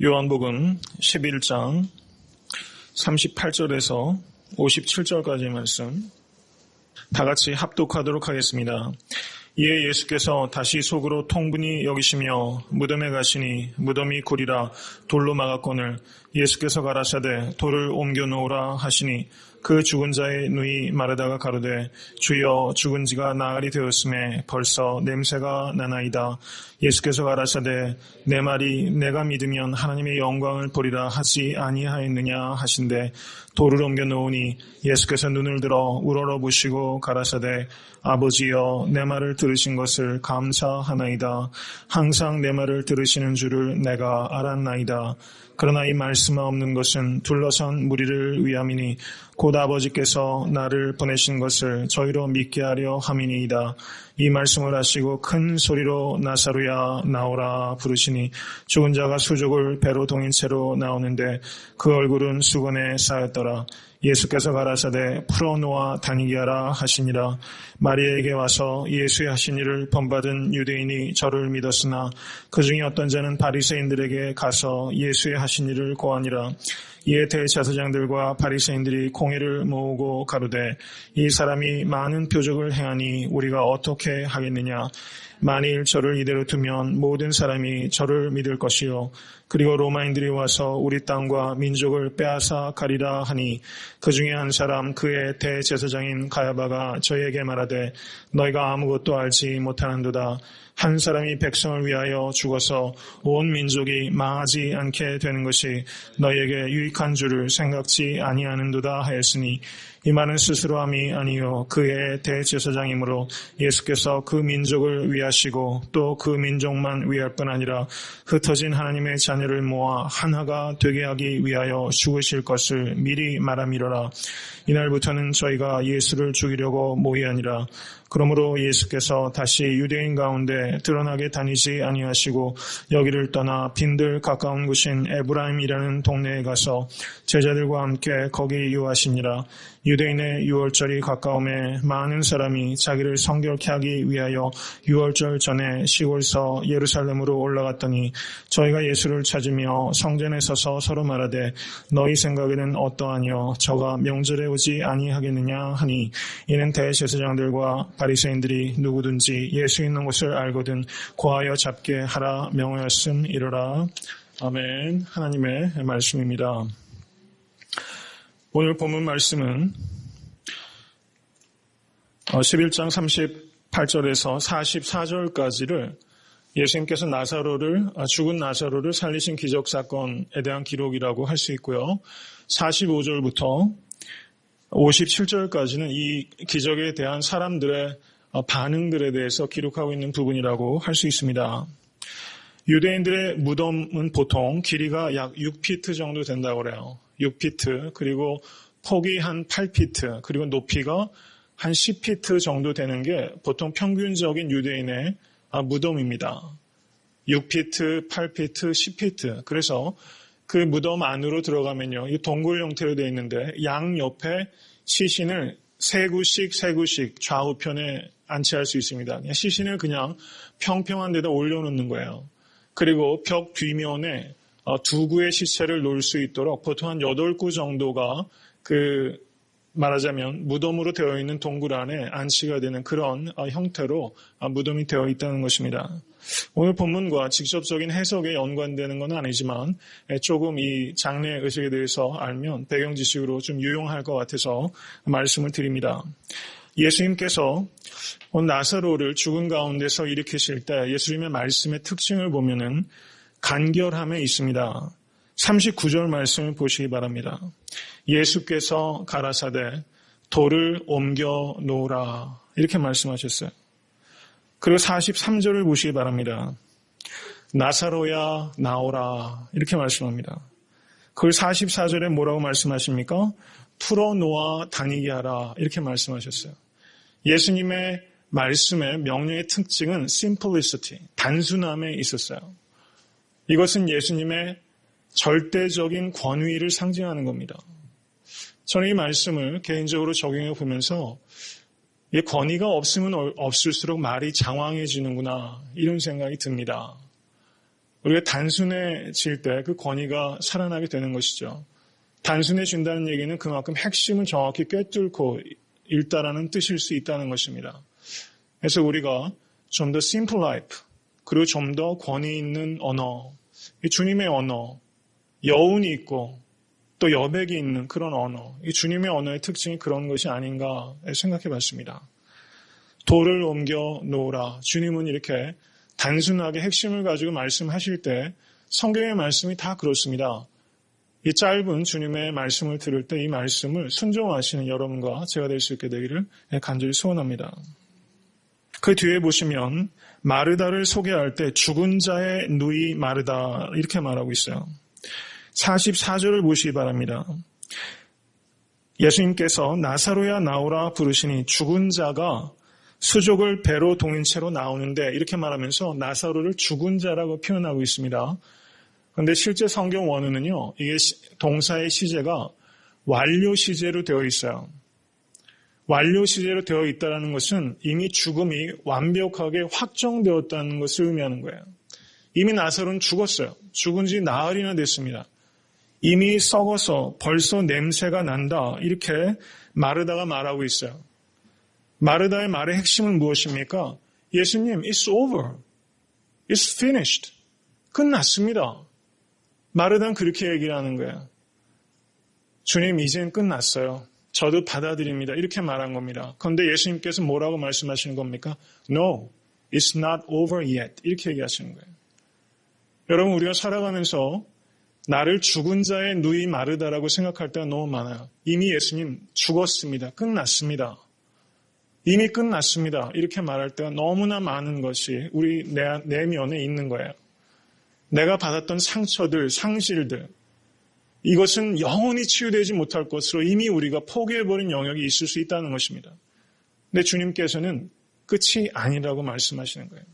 요한복음 11장 38절에서 57절까지의 말씀 다 같이 합독하도록 하겠습니다. 이에 예수께서 다시 속으로 통분히 여기시며 무덤에 가시니 무덤이 굴이라 돌로 막았거늘 예수께서 가라사대 돌을 옮겨 놓으라 하시니 그 죽은 자의 누이 마르다가 가로되 주여 죽은 지가 나흘이 되었음에 벌써 냄새가 나나이다. 예수께서 가라사대 내 말이 내가 믿으면 하나님의 영광을 보리라 하지 아니하였느냐 하신대 돌을 옮겨 놓으니 예수께서 눈을 들어 우러러보시고 가라사대 아버지여 내 말을 들으신 것을 감사하나이다. 항상 내 말을 들으시는 줄을 내가 알았나이다. 그러나 이 말씀 없는 것은 둘러선 무리를 위함이니 곧 아버지께서 나를 보내신 것을 저희로 믿게 하려 함이니이다. 이 말씀을 하시고 큰 소리로 나사로야 나오라 부르시니 죽은 자가 수족을 배로 동인 채로 나오는데 그 얼굴은 수건에 쌓였더라. 예수께서 가라사대 풀어놓아 다니게 하라 하시니라. 마리아에게 와서 예수의 하신 일을 본받은 유대인이 저를 믿었으나 그 중에 어떤 자는 바리새인들에게 가서 예수의 하신 일을 고하니라. 이에 대제사장들과 바리새인들이 공회를 모으고 가로되 이 사람이 많은 표적을 행하니 우리가 어떻게 하겠느냐. 만일 저를 이대로 두면 모든 사람이 저를 믿을 것이요 그리고 로마인들이 와서 우리 땅과 민족을 빼앗아 가리라 하니 그 중에 한 사람 그의 대제사장인 가야바가 저희에게 말하되 너희가 아무것도 알지 못하는도다. 한 사람이 백성을 위하여 죽어서 온 민족이 망하지 않게 되는 것이 너희에게 유익한 줄을 생각지 아니하는도다 하였으니 이 말은 스스로 함이 아니요 그의 대제사장이므로 예수께서 그 민족을 위하시고 또 그 민족만 위할 뿐 아니라 흩어진 하나님의 자녀를 모아 하나가 되게 하기 위하여 죽으실 것을 미리 말함이로라. 이날부터는 저희가 예수를 죽이려고 모의하니라. 그러므로 예수께서 다시 유대인 가운데 드러나게 다니지 아니하시고 여기를 떠나 빈들 가까운 곳인 에브라임이라는 동네에 가서 제자들과 함께 거기 유하시니라. 유대인의 유월절이 가까움에 많은 사람이 자기를 성결케 하기 위하여 유월절 전에 시골서 예루살렘으로 올라갔더니 저희가 예수를 찾으며 성전에 서서 서로 말하되 너희 생각에는 어떠하뇨 저가 명절에 오지 아니하겠느냐 하니 이는 대제사장들과 바리새인들이 누구든지 예수 있는 곳을 알거든 고하여 잡게 하라 명하였음이로라. 아멘. 하나님의 말씀입니다. 오늘 본문 말씀은 11장 38절에서 44절까지를 예수님께서 죽은 나사로를 살리신 기적 사건에 대한 기록이라고 할 수 있고요. 45절부터 57절까지는 이 기적에 대한 사람들의 반응들에 대해서 기록하고 있는 부분이라고 할 수 있습니다. 유대인들의 무덤은 보통 길이가 약 6피트 정도 된다고 그래요. 6피트, 그리고 폭이 한 8피트, 그리고 높이가 한 10피트 정도 되는 게 보통 평균적인 유대인의 무덤입니다. 6피트, 8피트, 10피트. 그래서 그 무덤 안으로 들어가면요. 이 동굴 형태로 되어 있는데 양옆에 시신을 세 구씩 좌우편에 안치할 수 있습니다. 시신을 그냥 평평한 데다 올려놓는 거예요. 그리고 벽 뒷면에 두 구의 시체를 놓을 수 있도록 보통 한 8구 정도가 말하자면 무덤으로 되어 있는 동굴 안에 안치가 되는 그런 형태로 무덤이 되어 있다는 것입니다. 오늘 본문과 직접적인 해석에 연관되는 건 아니지만 조금 이 장례 의식에 대해서 알면 배경 지식으로 좀 유용할 것 같아서 말씀을 드립니다. 예수님께서 나사로를 죽은 가운데서 일으키실 때 예수님의 말씀의 특징을 보면은 간결함에 있습니다. 39절 말씀을 보시기 바랍니다. 예수께서 가라사대 돌을 옮겨 놓으라 이렇게 말씀하셨어요. 그리고 43절을 보시기 바랍니다. 나사로야 나오라 이렇게 말씀합니다. 그걸 44절에 뭐라고 말씀하십니까? 풀어놓아 다니게 하라 이렇게 말씀하셨어요. 예수님의 말씀의 명령의 특징은 simplicity, 단순함에 있었어요. 이것은 예수님의 절대적인 권위를 상징하는 겁니다. 저는 이 말씀을 개인적으로 적용해 보면서 이 권위가 없으면 없을수록 말이 장황해지는구나 이런 생각이 듭니다. 우리가 단순해질 때 그 권위가 살아나게 되는 것이죠. 단순해진다는 얘기는 그만큼 핵심을 정확히 꿰뚫고 읽다라는 뜻일 수 있다는 것입니다. 그래서 우리가 좀 더 simple life, 그리고 좀 더 권위 있는 언어, 이 주님의 언어, 여운이 있고 또 여백이 있는 그런 언어, 이 주님의 언어의 특징이 그런 것이 아닌가 생각해 봤습니다. 돌을 옮겨 놓으라. 주님은 이렇게 단순하게 핵심을 가지고 말씀하실 때 성경의 말씀이 다 그렇습니다. 이 짧은 주님의 말씀을 들을 때 이 말씀을 순종하시는 여러분과 제가 될 수 있게 되기를 간절히 소원합니다. 그 뒤에 보시면 마르다를 소개할 때 죽은 자의 누이 마르다 이렇게 말하고 있어요. 44절을 보시기 바랍니다. 예수님께서 나사로야 나오라 부르시니 죽은 자가 수족을 배로 동인 채로 나오는데 이렇게 말하면서 나사로를 죽은 자라고 표현하고 있습니다. 그런데 실제 성경 원어는요, 이게 동사의 시제가 완료 시제로 되어 있어요. 완료 시제로 되어 있다는 것은 이미 죽음이 완벽하게 확정되었다는 것을 의미하는 거예요. 이미 나사로는 죽었어요. 죽은 지 나흘이나 됐습니다. 이미 썩어서 벌써 냄새가 난다. 이렇게 마르다가 말하고 있어요. 마르다의 말의 핵심은 무엇입니까? 예수님, it's over. It's finished. 끝났습니다. 마르다는 그렇게 얘기를 하는 거예요. 주님, 이젠 끝났어요. 저도 받아들입니다. 이렇게 말한 겁니다. 그런데 예수님께서 뭐라고 말씀하시는 겁니까? No, it's not over yet. 이렇게 얘기하시는 거예요. 여러분, 우리가 살아가면서 나를 죽은 자의 누이 마르다라고 생각할 때가 너무 많아요. 이미 예수님 죽었습니다. 끝났습니다. 이미 끝났습니다. 이렇게 말할 때가 너무나 많은 것이 우리 내면에 있는 거예요. 내가 받았던 상처들, 상실들, 이것은 영원히 치유되지 못할 것으로 이미 우리가 포기해버린 영역이 있을 수 있다는 것입니다. 근데 주님께서는 끝이 아니라고 말씀하시는 거예요.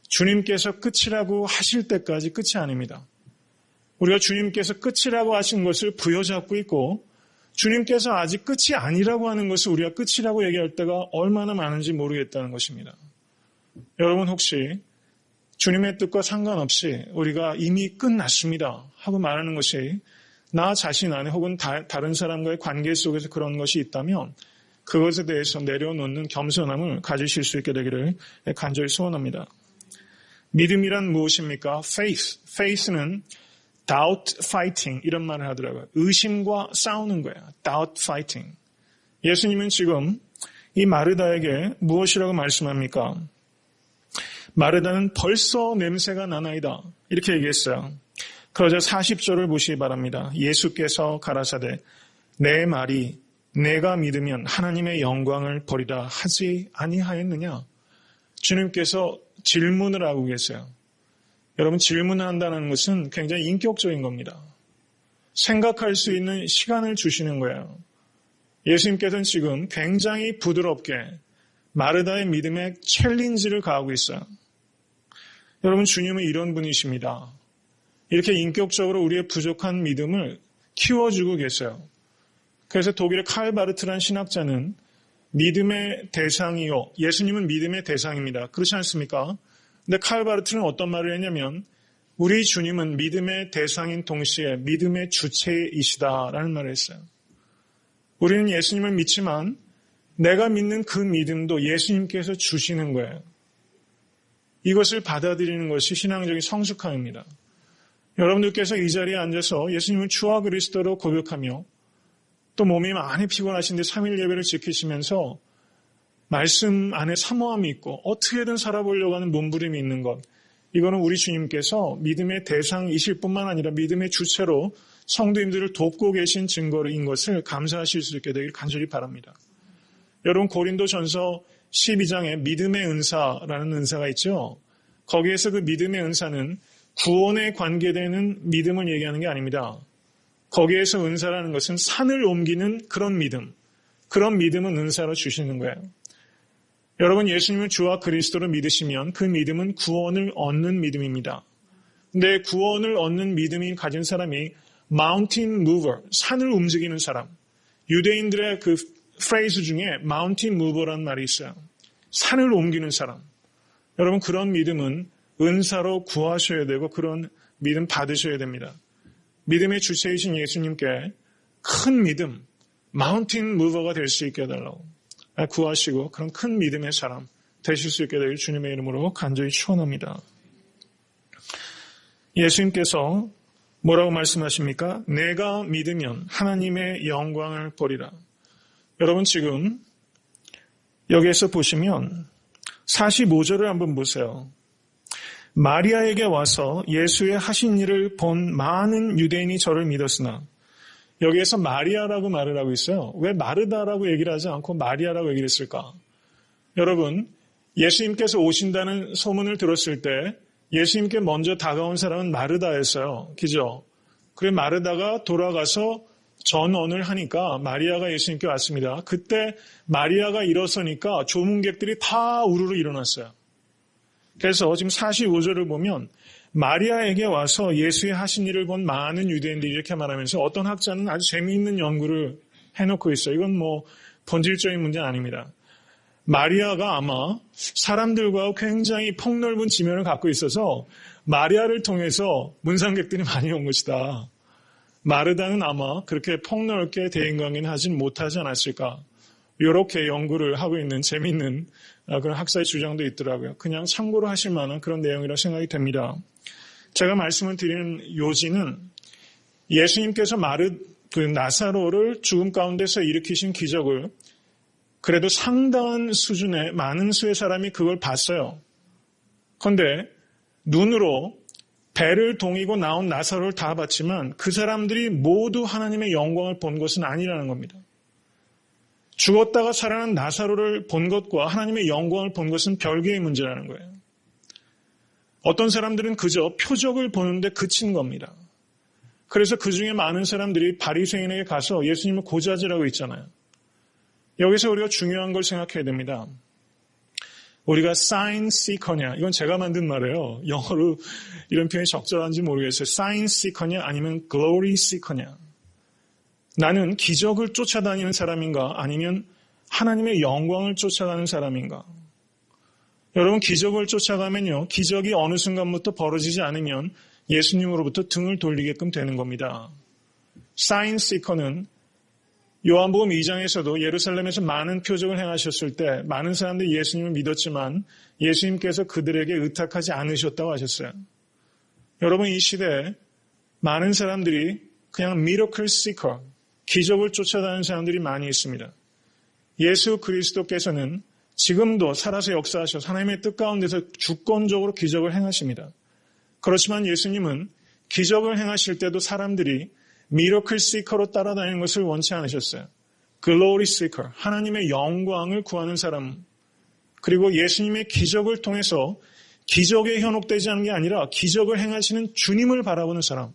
주님께서 끝이라고 하실 때까지 끝이 아닙니다. 우리가 주님께서 끝이라고 하신 것을 부여잡고 있고 주님께서 아직 끝이 아니라고 하는 것을 우리가 끝이라고 얘기할 때가 얼마나 많은지 모르겠다는 것입니다. 여러분 혹시 주님의 뜻과 상관없이 우리가 이미 끝났습니다 하고 말하는 것이 나 자신 안에 혹은 다른 사람과의 관계 속에서 그런 것이 있다면 그것에 대해서 내려놓는 겸손함을 가지실 수 있게 되기를 간절히 소원합니다. 믿음이란 무엇입니까? Faith. Faith는 doubt fighting 이런 말을 하더라고요. 의심과 싸우는 거예요. doubt fighting. 예수님은 지금 이 마르다에게 무엇이라고 말씀합니까? 마르다는 벌써 냄새가 나나이다. 이렇게 얘기했어요. 그러자 40절을 보시기 바랍니다. 예수께서 가라사대 내 말이 내가 믿으면 하나님의 영광을 버리라 하지 아니하였느냐? 주님께서 질문을 하고 계세요. 여러분 질문을 한다는 것은 굉장히 인격적인 겁니다. 생각할 수 있는 시간을 주시는 거예요. 예수님께서는 지금 굉장히 부드럽게 마르다의 믿음에 챌린지를 가하고 있어요. 여러분 주님은 이런 분이십니다. 이렇게 인격적으로 우리의 부족한 믿음을 키워주고 계세요. 그래서 독일의 칼 바르트라는 신학자는 믿음의 대상이요. 예수님은 믿음의 대상입니다. 그렇지 않습니까? 근데 칼 바르트는 어떤 말을 했냐면 우리 주님은 믿음의 대상인 동시에 믿음의 주체이시다라는 말을 했어요. 우리는 예수님을 믿지만 내가 믿는 그 믿음도 예수님께서 주시는 거예요. 이것을 받아들이는 것이 신앙적인 성숙함입니다. 여러분들께서 이 자리에 앉아서 예수님을 주와 그리스도로 고백하며 또 몸이 많이 피곤하신데 3일 예배를 지키시면서 말씀 안에 사모함이 있고 어떻게든 살아보려고 하는 몸부림이 있는 것, 이거는 우리 주님께서 믿음의 대상이실 뿐만 아니라 믿음의 주체로 성도님들을 돕고 계신 증거인 것을 감사하실 수 있게 되길 간절히 바랍니다. 여러분 고린도전서 12장에 믿음의 은사라는 은사가 있죠. 거기에서 그 믿음의 은사는 구원에 관계되는 믿음을 얘기하는 게 아닙니다. 거기에서 은사라는 것은 산을 옮기는 그런 믿음, 그런 믿음은 은사로 주시는 거예요. 여러분 예수님을 주와 그리스도로 믿으시면 그 믿음은 구원을 얻는 믿음입니다. 근데 구원을 얻는 믿음이 가진 사람이 mountain mover, 산을 움직이는 사람. 유대인들의 그 프레이즈 중에 mountain mover라는 말이 있어요. 산을 옮기는 사람. 여러분 그런 믿음은 은사로 구하셔야 되고 그런 믿음 받으셔야 됩니다. 믿음의 주체이신 예수님께 큰 믿음, 마운틴 무버가 될 수 있게 해달라고 구하시고 그런 큰 믿음의 사람 되실 수 있게 되길 주님의 이름으로 간절히 축원합니다. 예수님께서 뭐라고 말씀하십니까? 내가 믿으면 하나님의 영광을 보리라. 여러분 지금 여기에서 보시면 45절을 한번 보세요. 마리아에게 와서 예수의 하신 일을 본 많은 유대인이 저를 믿었으나 여기에서 마리아라고 말을 하고 있어요. 왜 마르다라고 얘기를 하지 않고 마리아라고 얘기를 했을까? 여러분 예수님께서 오신다는 소문을 들었을 때 예수님께 먼저 다가온 사람은 마르다였어요. 그죠? 그래 마르다가 돌아가서 전언을 하니까 마리아가 예수님께 왔습니다. 그때 마리아가 일어서니까 조문객들이 다 우르르 일어났어요. 그래서 지금 45절을 보면 마리아에게 와서 예수의 하신 일을 본 많은 유대인들이 이렇게 말하면서 어떤 학자는 아주 재미있는 연구를 해놓고 있어요. 이건 뭐 본질적인 문제는 아닙니다. 마리아가 아마 사람들과 굉장히 폭넓은 지면을 갖고 있어서 마리아를 통해서 문상객들이 많이 온 것이다. 마르다는 아마 그렇게 폭넓게 대인관계는 하진 못하지 않았을까. 이렇게 연구를 하고 있는 재미있는 그런 학사의 주장도 있더라고요. 그냥 참고로 하실 만한 그런 내용이라고 생각이 됩니다. 제가 말씀을 드리는 요지는 예수님께서 나사로를 죽음 가운데서 일으키신 기적을 그래도 상당한 수준의 많은 수의 사람이 그걸 봤어요. 그런데 눈으로 배를 동이고 나온 나사로를 다 봤지만 그 사람들이 모두 하나님의 영광을 본 것은 아니라는 겁니다. 죽었다가 살아난 나사로를 본 것과 하나님의 영광을 본 것은 별개의 문제라는 거예요. 어떤 사람들은 그저 표적을 보는데 그친 겁니다. 그래서 그 중에 많은 사람들이 바리새인에게 가서 예수님을 고자질하고 있잖아요. 여기서 우리가 중요한 걸 생각해야 됩니다. 우리가 sign seeker냐, 이건 제가 만든 말이에요. 영어로 이런 표현이 적절한지 모르겠어요. sign seeker냐 아니면 glory seeker냐. 나는 기적을 쫓아다니는 사람인가 아니면 하나님의 영광을 쫓아가는 사람인가. 여러분 기적을 쫓아가면요. 기적이 어느 순간부터 벌어지지 않으면 예수님으로부터 등을 돌리게끔 되는 겁니다. sign seeker는 요한복음 2장에서도 예루살렘에서 많은 표적을 행하셨을 때 많은 사람들이 예수님을 믿었지만 예수님께서 그들에게 의탁하지 않으셨다고 하셨어요. 여러분 이 시대에 많은 사람들이 그냥 miracle seeker, 기적을 쫓아다니는 사람들이 많이 있습니다. 예수 그리스도께서는 지금도 살아서 역사하셔서 하나님의 뜻 가운데서 주권적으로 기적을 행하십니다. 그렇지만 예수님은 기적을 행하실 때도 사람들이 미러클 시커로 따라다니는 것을 원치 않으셨어요. 글로리 시커, 하나님의 영광을 구하는 사람, 그리고 예수님의 기적을 통해서 기적에 현혹되지 않은 게 아니라 기적을 행하시는 주님을 바라보는 사람.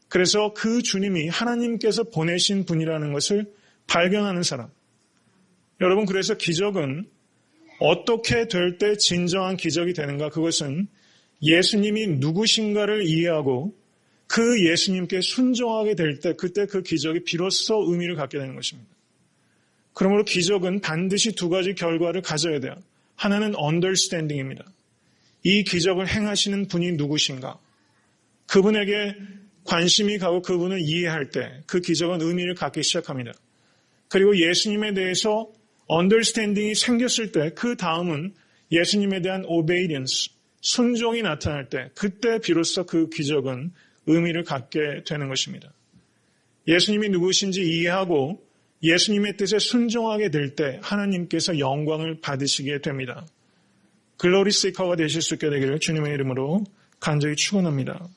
그래서 그 주님이 하나님께서 보내신 분이라는 것을 발견하는 사람. 여러분 그래서 기적은 어떻게 될 때 진정한 기적이 되는가? 그것은 예수님이 누구신가를 이해하고 그 예수님께 순종하게 될 때 그때 그 기적이 비로소 의미를 갖게 되는 것입니다. 그러므로 기적은 반드시 두 가지 결과를 가져야 돼요. 하나는 understanding입니다. 이 기적을 행하시는 분이 누구신가? 그분에게 관심이 가고 그분을 이해할 때 그 기적은 의미를 갖기 시작합니다. 그리고 예수님에 대해서 understanding이 생겼을 때 그 다음은 예수님에 대한 obedience, 순종이 나타날 때 그때 비로소 그 기적은 의미를 갖게 되는 것입니다. 예수님이 누구신지 이해하고 예수님의 뜻에 순종하게 될 때 하나님께서 영광을 받으시게 됩니다. 글로리 시커가 되실 수 있게 되기를 주님의 이름으로 간절히 축원합니다.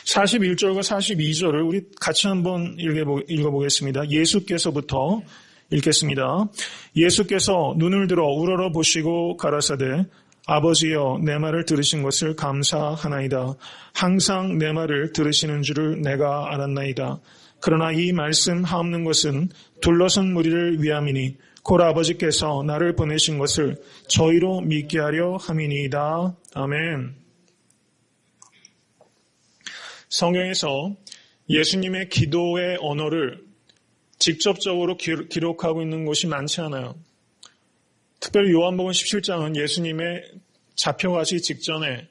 41절과 42절을 우리 같이 한번 읽어보겠습니다. 예수께서부터 읽겠습니다. 예수께서 눈을 들어 우러러 보시고 가라사대 아버지여 내 말을 들으신 것을 감사하나이다. 항상 내 말을 들으시는 줄을 내가 알았나이다. 그러나 이 말씀 하옵는 것은 둘러선 무리를 위함이니 곧 아버지께서 나를 보내신 것을 저희로 믿게 하려 함이니이다. 아멘. 성경에서 예수님의 기도의 언어를 직접적으로 기록하고 있는 곳이 많지 않아요. 특별히 요한복음 17장은 예수님의 잡혀가시기 직전에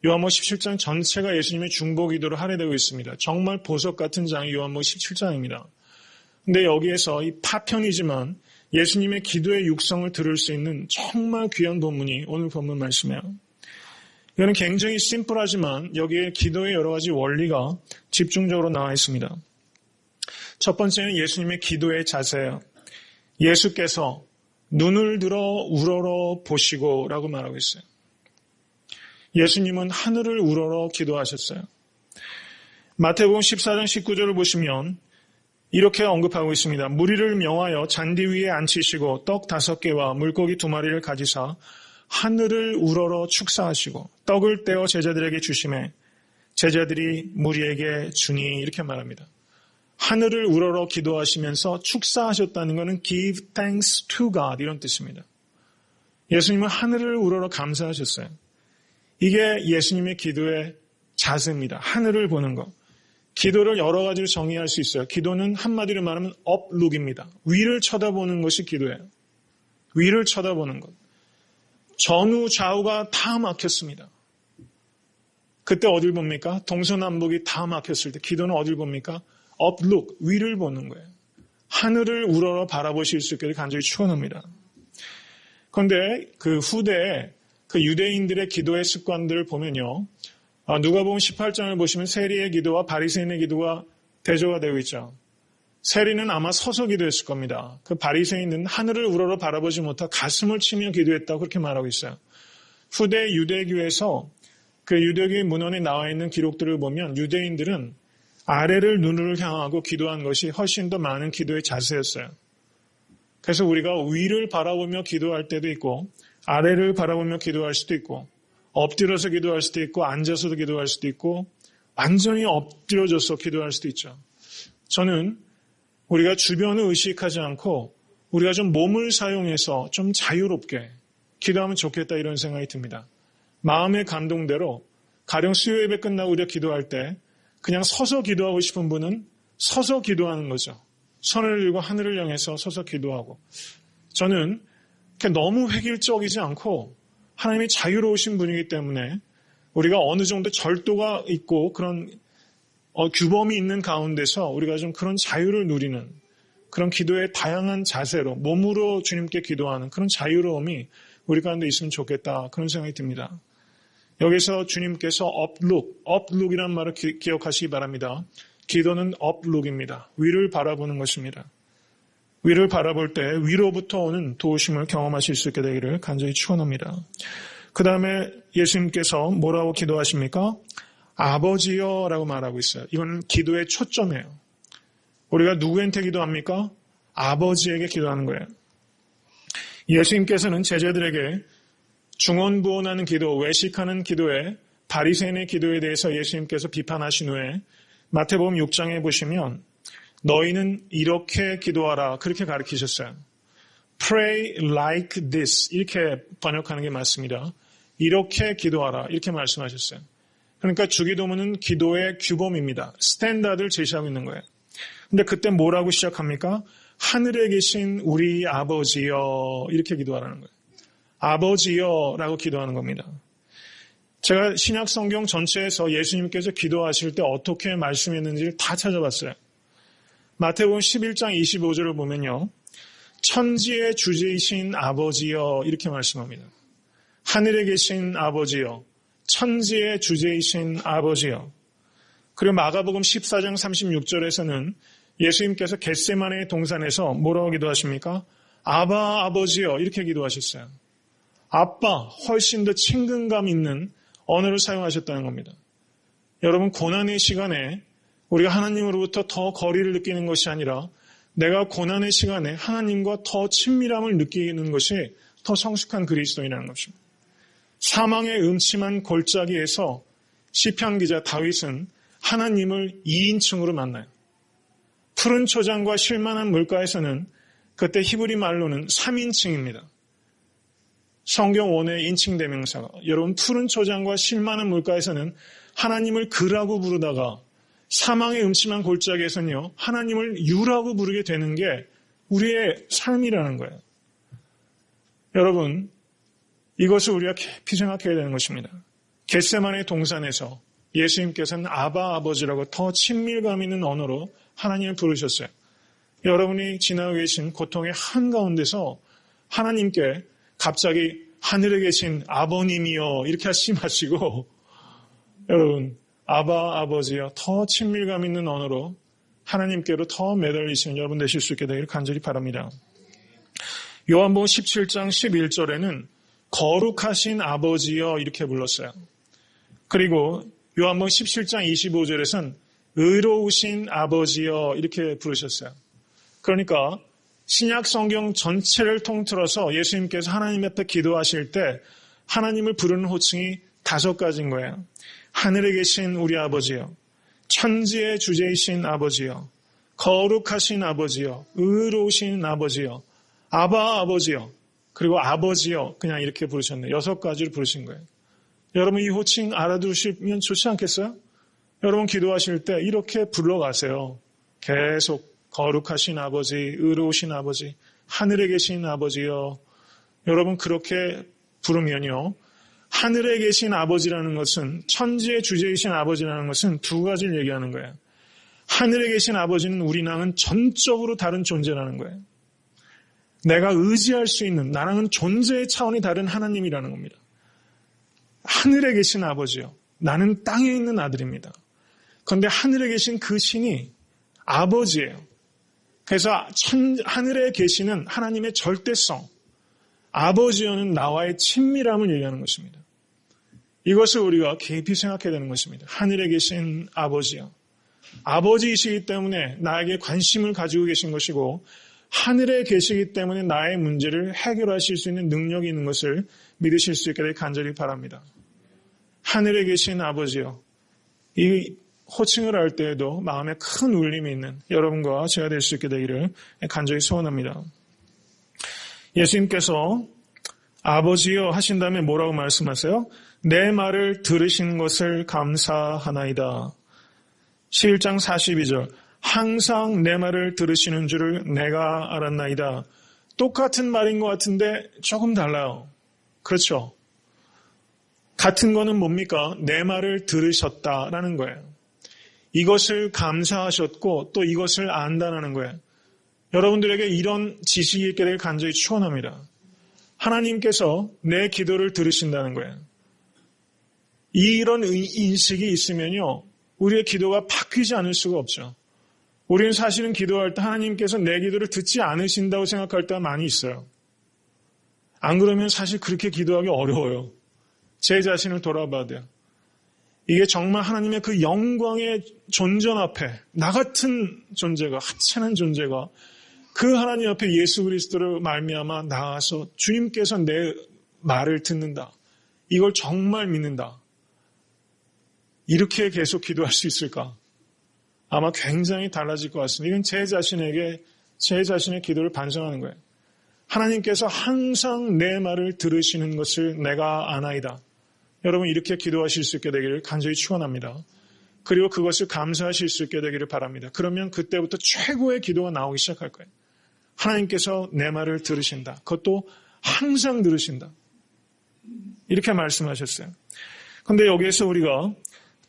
요한복음 17장 전체가 예수님의 중보기도로 할애되고 있습니다. 정말 보석 같은 장이 요한복음 17장입니다. 근데 여기에서 이 파편이지만 예수님의 기도의 육성을 들을 수 있는 정말 귀한 본문이 오늘 본문 말씀이에요. 이거는 굉장히 심플하지만 여기에 기도의 여러 가지 원리가 집중적으로 나와 있습니다. 첫 번째는 예수님의 기도의 자세예요. 예수께서 눈을 들어 우러러 보시고 라고 말하고 있어요. 예수님은 하늘을 우러러 기도하셨어요. 마태복음 14장 19절을 보시면 이렇게 언급하고 있습니다. 무리를 명하여 잔디 위에 앉히시고 떡 5개와 물고기 2마리를 가지사 하늘을 우러러 축사하시고 떡을 떼어 제자들에게 주시매 제자들이 무리에게 주니 이렇게 말합니다. 하늘을 우러러 기도하시면서 축사하셨다는 것은 give thanks to God 이런 뜻입니다. 예수님은 하늘을 우러러 감사하셨어요. 이게 예수님의 기도의 자세입니다. 하늘을 보는 것. 기도를 여러 가지로 정의할 수 있어요. 기도는 한마디로 말하면 uplook입니다. 위를 쳐다보는 것이 기도예요. 위를 쳐다보는 것. 전후 좌우가 다 막혔습니다. 그때 어딜 봅니까? 동서남북이 다 막혔을 때 기도는 어딜 봅니까? uplook, 위를 보는 거예요. 하늘을 우러러 바라보실 수 있기를 간절히 축원합니다. 그런데 그 후대에 그 유대인들의 기도의 습관들을 보면요. 누가복음 18장을 보시면 세리의 기도와 바리새인의 기도가 대조가 되고 있죠. 세리는 아마 서서 기도했을 겁니다. 그 바리새인은 하늘을 우러러 바라보지 못하고 가슴을 치며 기도했다고 그렇게 말하고 있어요. 후대 유대교에서 그 유대교의 문헌에 나와 있는 기록들을 보면 유대인들은 아래를 눈을 향하고 기도한 것이 훨씬 더 많은 기도의 자세였어요. 그래서 우리가 위를 바라보며 기도할 때도 있고 아래를 바라보며 기도할 수도 있고 엎드려서 기도할 수도 있고 앉아서도 기도할 수도 있고 완전히 엎드려져서 기도할 수도 있죠. 저는 우리가 주변을 의식하지 않고 우리가 좀 몸을 사용해서 좀 자유롭게 기도하면 좋겠다 이런 생각이 듭니다. 마음의 감동대로 가령 수요 예배 끝나고 우리가 기도할 때 그냥 서서 기도하고 싶은 분은 서서 기도하는 거죠. 손을 들고 하늘을 향해서 서서 기도하고 저는 너무 획일적이지 않고 하나님이 자유로우신 분이기 때문에 우리가 어느 정도 절도가 있고 그런 규범이 있는 가운데서 우리가 좀 그런 자유를 누리는 그런 기도의 다양한 자세로 몸으로 주님께 기도하는 그런 자유로움이 우리 가운데 있으면 좋겠다 그런 생각이 듭니다. 여기서 주님께서 uplook이라는 말을 기억하시기 바랍니다. 기도는 uplook입니다. 위를 바라보는 것입니다. 위를 바라볼 때 위로부터 오는 도우심을 경험하실 수 있게 되기를 간절히 축원합니다. 그 다음에 예수님께서 뭐라고 기도하십니까? 아버지여라고 말하고 있어요. 이건 기도의 초점이에요. 우리가 누구한테 기도합니까? 아버지에게 기도하는 거예요. 예수님께서는 제자들에게 중언부언하는 기도, 외식하는 기도에 바리새인의 기도에 대해서 예수님께서 비판하신 후에 마태복음 6장에 보시면 너희는 이렇게 기도하라 그렇게 가르치셨어요. Pray like this 이렇게 번역하는 게 맞습니다. 이렇게 기도하라 이렇게 말씀하셨어요. 그러니까 주기도문은 기도의 규범입니다. 스탠다드를 제시하고 있는 거예요. 근데 그때 뭐라고 시작합니까? 하늘에 계신 우리 아버지여 이렇게 기도하라는 거예요. 아버지여라고 기도하는 겁니다. 제가 신약 성경 전체에서 예수님께서 기도하실 때 어떻게 말씀했는지를 다 찾아봤어요. 마태복음 11장 25절을 보면요. 천지의 주제이신 아버지여 이렇게 말씀합니다. 하늘에 계신 아버지여, 천지의 주제이신 아버지여. 그리고 마가복음 14장 36절에서는 예수님께서 겟세마네 동산에서 뭐라고 기도하십니까? 아바 아버지여 이렇게 기도하셨어요. 아빠, 훨씬 더 친근감 있는 언어를 사용하셨다는 겁니다. 여러분 고난의 시간에 우리가 하나님으로부터 더 거리를 느끼는 것이 아니라 내가 고난의 시간에 하나님과 더 친밀함을 느끼는 것이 더 성숙한 그리스도인이라는 것입니다. 사망의 음침한 골짜기에서 시편 기자 다윗은 하나님을 2인칭으로 만나요. 푸른 초장과 쉴만한 물가에서는 그때 히브리 말로는 3인칭입니다. 성경 원의 인칭 대명사가 여러분 푸른 초장과 쉴만한 물가에서는 하나님을 그라고 부르다가 사망의 음침한 골짜기에서는요 하나님을 유라고 부르게 되는 게 우리의 삶이라는 거예요. 여러분 이것을 우리가 깊이 생각해야 되는 것입니다. 겟세마네 동산에서 예수님께서는 아바 아버지라고 더 친밀감 있는 언어로 하나님을 부르셨어요. 여러분이 지나고 계신 고통의 한가운데서 하나님께 갑자기 하늘에 계신 아버님이여 이렇게 하시지 마시고 여러분 아바 아버지여 더 친밀감 있는 언어로 하나님께로 더 매달리시는 여러분 되실 수 있게 되기를 간절히 바랍니다. 요한복음 17장 11절에는 거룩하신 아버지여 이렇게 불렀어요. 그리고 요한복음 17장 25절에서는 의로우신 아버지여 이렇게 부르셨어요. 그러니까 신약 성경 전체를 통틀어서 예수님께서 하나님 앞에 기도하실 때 하나님을 부르는 호칭이 5가지인 거예요. 하늘에 계신 우리 아버지여, 천지의 주제이신 아버지여, 거룩하신 아버지여, 의로우신 아버지여, 아바 아버지여, 그리고 아버지여 그냥 이렇게 부르셨네요. 6가지를 부르신 거예요. 여러분 이 호칭 알아두시면 좋지 않겠어요? 여러분 기도하실 때 이렇게 불러가세요. 계속 거룩하신 아버지, 의로우신 아버지, 하늘에 계신 아버지여. 여러분 그렇게 부르면요. 하늘에 계신 아버지라는 것은 천지의 주제이신 아버지라는 것은 2가지를 얘기하는 거예요. 하늘에 계신 아버지는 우리랑은 전적으로 다른 존재라는 거예요. 내가 의지할 수 있는 나랑은 존재의 차원이 다른 하나님이라는 겁니다. 하늘에 계신 아버지요. 나는 땅에 있는 아들입니다. 그런데 하늘에 계신 그 신이 아버지예요. 그래서 하늘에 계시는 하나님의 절대성, 아버지여는 나와의 친밀함을 얘기하는 것입니다. 이것을 우리가 깊이 생각해야 되는 것입니다. 하늘에 계신 아버지요. 아버지이시기 때문에 나에게 관심을 가지고 계신 것이고 하늘에 계시기 때문에 나의 문제를 해결하실 수 있는 능력이 있는 것을 믿으실 수 있게 되길 간절히 바랍니다. 하늘에 계신 아버지요. 이 호칭을 할 때에도 마음에 큰 울림이 있는 여러분과 제가 될 수 있게 되기를 간절히 소원합니다. 예수님께서 아버지여 하신 다음에 뭐라고 말씀하세요? 내 말을 들으신 것을 감사하나이다. 11장 42절 항상 내 말을 들으시는 줄을 내가 알았나이다. 똑같은 말인 것 같은데 조금 달라요. 그렇죠? 같은 거는 뭡니까? 내 말을 들으셨다라는 거예요. 이것을 감사하셨고 또 이것을 안다는 거예요. 여러분들에게 이런 지식이 있게 될 간절히 축원합니다. 하나님께서 내 기도를 들으신다는 거예요. 이런 인식이 있으면요. 우리의 기도가 바뀌지 않을 수가 없죠. 우리는 사실은 기도할 때 하나님께서 내 기도를 듣지 않으신다고 생각할 때가 많이 있어요. 안 그러면 사실 그렇게 기도하기 어려워요. 제 자신을 돌아봐야 돼요. 이게 정말 하나님의 그 영광의 존전 앞에 나 같은 존재가 하찮은 존재가 그 하나님 앞에 예수 그리스도를 말미암아 나아서 주님께서 내 말을 듣는다. 이걸 정말 믿는다. 이렇게 계속 기도할 수 있을까? 아마 굉장히 달라질 것 같습니다. 이건 제 자신에게 제 자신의 기도를 반성하는 거예요. 하나님께서 항상 내 말을 들으시는 것을 내가 아나이다. 여러분 이렇게 기도하실 수 있게 되기를 간절히 축원합니다. 그리고 그것을 감사하실 수 있게 되기를 바랍니다. 그러면 그때부터 최고의 기도가 나오기 시작할 거예요. 하나님께서 내 말을 들으신다. 그것도 항상 들으신다. 이렇게 말씀하셨어요. 그런데 여기에서 우리가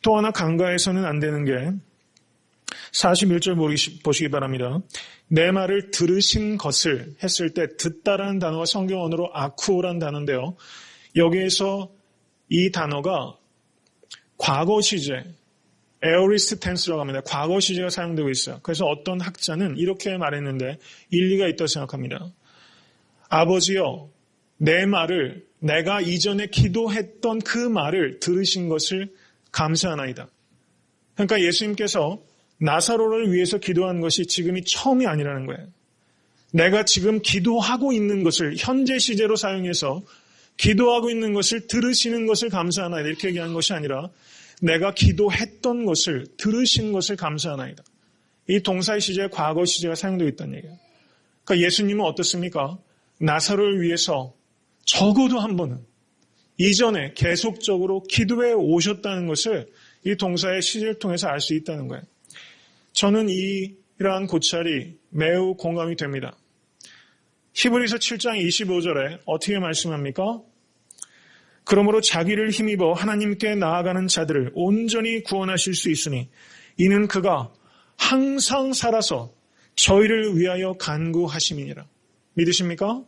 또 하나 간과해서는 안 되는 게 41절 보시기 바랍니다. 내 말을 들으신 것을 했을 때 듣다라는 단어가 성경 언어로 아쿠오라는 단어인데요. 여기에서 이 단어가 과거 시제, 에어리스트 텐스라고 합니다. 과거 시제가 사용되고 있어요. 그래서 어떤 학자는 이렇게 말했는데 일리가 있다고 생각합니다. 아버지여, 내 말을 내가 이전에 기도했던 그 말을 들으신 것을 감사하나이다. 그러니까 예수님께서 나사로를 위해서 기도한 것이 지금이 처음이 아니라는 거예요. 내가 지금 기도하고 있는 것을 현재 시제로 사용해서 기도하고 있는 것을 들으시는 것을 감사하나이다. 이렇게 얘기한 것이 아니라 내가 기도했던 것을 들으신 것을 감사하나이다. 이 동사의 시제에 과거 시제가 사용되고 있다는 얘기예요. 그러니까 예수님은 어떻습니까? 나사로를 위해서 적어도 한 번은 이전에 계속적으로 기도해 오셨다는 것을 이 동사의 시제를 통해서 알 수 있다는 거예요. 저는 이러한 고찰이 매우 공감이 됩니다. 히브리서 7장 25절에 어떻게 말씀합니까? 그러므로 자기를 힘입어 하나님께 나아가는 자들을 온전히 구원하실 수 있으니 이는 그가 항상 살아서 저희를 위하여 간구하심이니라. 믿으십니까?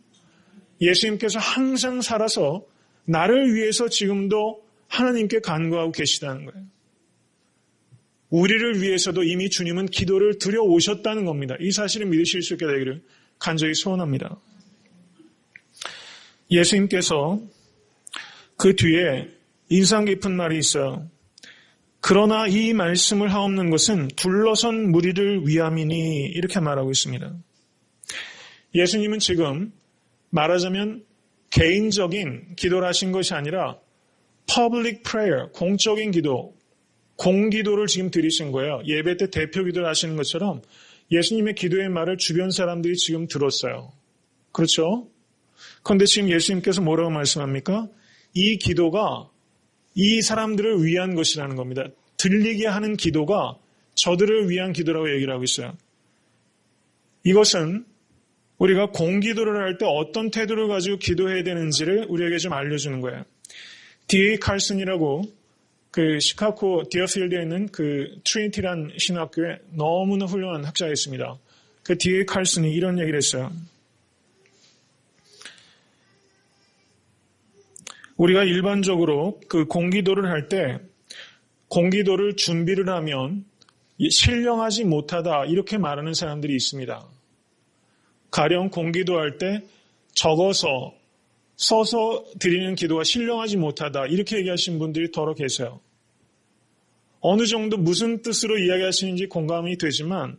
예수님께서 항상 살아서 나를 위해서 지금도 하나님께 간구하고 계시다는 거예요. 우리를 위해서도 이미 주님은 기도를 드려오셨다는 겁니다. 이 사실을 믿으실 수 있게 되기를 간절히 소원합니다. 예수님께서 그 뒤에 인상 깊은 말이 있어요. 그러나 이 말씀을 하옵는 것은 둘러선 무리를 위함이니 이렇게 말하고 있습니다. 예수님은 지금 말하자면 개인적인 기도를 하신 것이 아니라 public prayer, 공적인 기도, 공기도를 지금 드리신 거예요. 예배 때 대표 기도를 하시는 것처럼 예수님의 기도의 말을 주변 사람들이 지금 들었어요. 그렇죠? 그런데 지금 예수님께서 뭐라고 말씀합니까? 이 기도가 이 사람들을 위한 것이라는 겁니다. 들리게 하는 기도가 저들을 위한 기도라고 얘기를 하고 있어요. 이것은 우리가 공기도를 할 때 어떤 태도를 가지고 기도해야 되는지를 우리에게 좀 알려주는 거예요. D.A. 칼슨이라고 그 시카고 디어필드에 있는 그 트리니티란 신학교에 너무나 훌륭한 학자가 있습니다. 그 D.A. 칼슨이 이런 얘기를 했어요. 우리가 일반적으로 그 공기도를 할 때 공기도를 준비를 하면 신령하지 못하다 이렇게 말하는 사람들이 있습니다. 가령 공기도 할 때 적어서 써서 드리는 기도가 신령하지 못하다 이렇게 얘기하시는 분들이 더러 계세요. 어느 정도 무슨 뜻으로 이야기하시는지 공감이 되지만